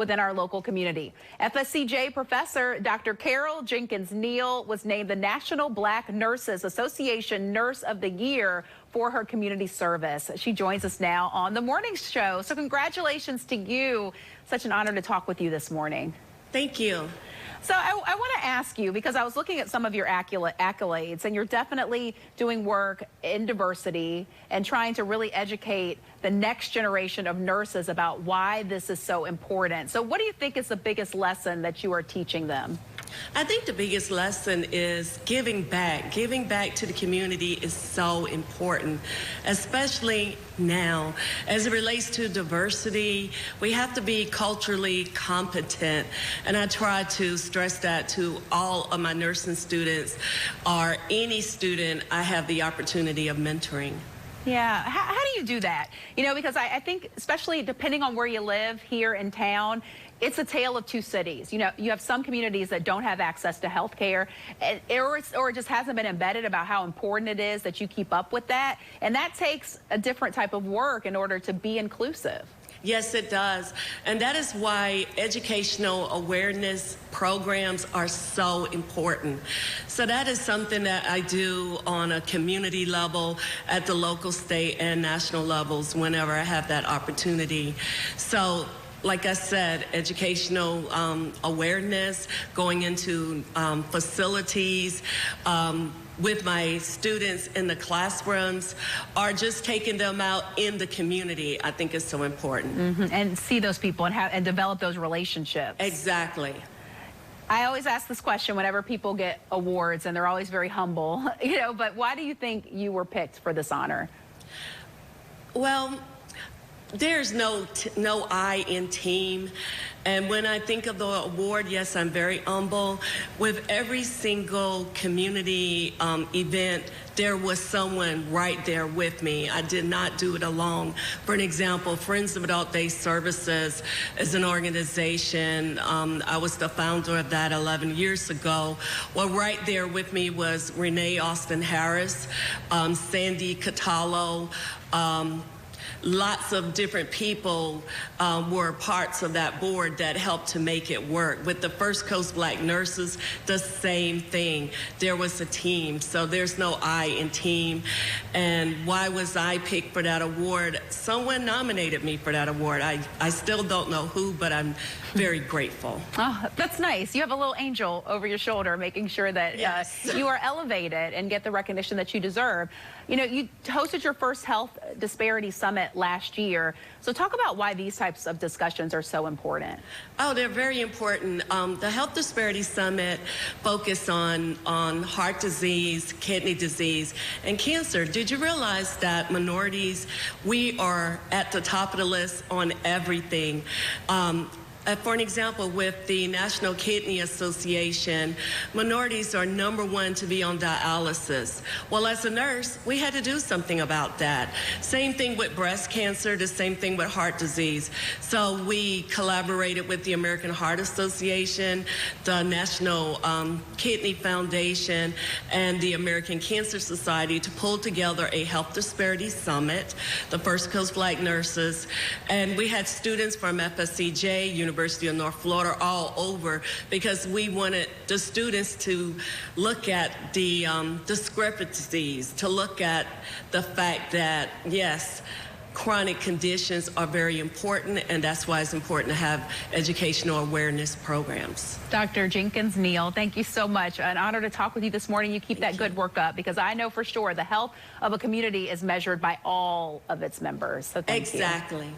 within our local community. FSCJ professor Dr. Carol Jenkins Neal was named the National Black Nurses Association Nurse of the Year for her community service. She joins us now on the morning show. So congratulations to you. Such an honor to talk with you this morning. Thank you. So I want to ask you, because I was looking at some of your accolades, and you're definitely doing work in diversity and trying to really educate the next generation of nurses about why this is so important. So what do you think is the biggest lesson that you are teaching them? I think the biggest lesson is giving back. Giving back to the community is so important, especially now. As it relates to diversity, we have to be culturally competent, and I try to stress that to all of my nursing students or any student I have the opportunity of mentoring. Yeah, how do you do that? You know, because I think, especially depending on where you live here in town, it's a tale of two cities. You know, you have some communities that don't have access to health care, or it just hasn't been embedded about how important it is that you keep up with that. And that takes a different type of work in order to be inclusive. Yes, it does. And that is why educational awareness programs are so important. So that is something that I do on a community level, at the local, state, and national levels whenever I have that opportunity. So, like I said, educational awareness, going into facilities, with my students in the classrooms, or just taking them out in the community, I think is so important. And see those people and develop those relationships. Exactly. I always ask this question whenever people get awards, and they're always very humble, you know, but why do you think you were picked for this honor? Well, there's no I in team. And when I think of the award, yes, I'm very humble. With every single community event, there was someone right there with me. I did not do it alone. For an example, Friends of Adult Day Services is an organization. I was the founder of that 11 years ago. Well, right there with me was Renee Austin Harris, Sandy Catallo, lots of different people were parts of that board that helped to make it work. With the First Coast Black Nurses, the same thing. There was a team, so there's no I in team. And why was I picked for that award? Someone nominated me for that award. I still don't know who, but I'm very grateful. Oh, that's nice. You have a little angel over your shoulder making sure that yes. You are elevated and get the recognition that you deserve. You know, you hosted your first health disparity summit last year. So talk about why these types of discussions are so important. Oh, they're very important. The Health Disparity Summit focused on heart disease, kidney disease, and cancer. Did you realize that minorities, we are at the top of the list on everything? For an example, with the National Kidney Association, minorities are #1 to be on dialysis. Well, as a nurse, we had to do something about that. Same thing with breast cancer, the same thing with heart disease. So we collaborated with the American Heart Association, the National Kidney Foundation, and the American Cancer Society to pull together a health disparity summit, the First Coast Black Nurses, and we had students from FSCJ, University of North Florida, all over, because we wanted the students to look at the discrepancies, to look at the fact that, yes, chronic conditions are very important, and that's why it's important to have educational awareness programs. Dr. Jenkins Neal, thank you so much. An honor to talk with you this morning. You keep that good work up, because I know for sure the health of a community is measured by all of its members. So thank you. Exactly.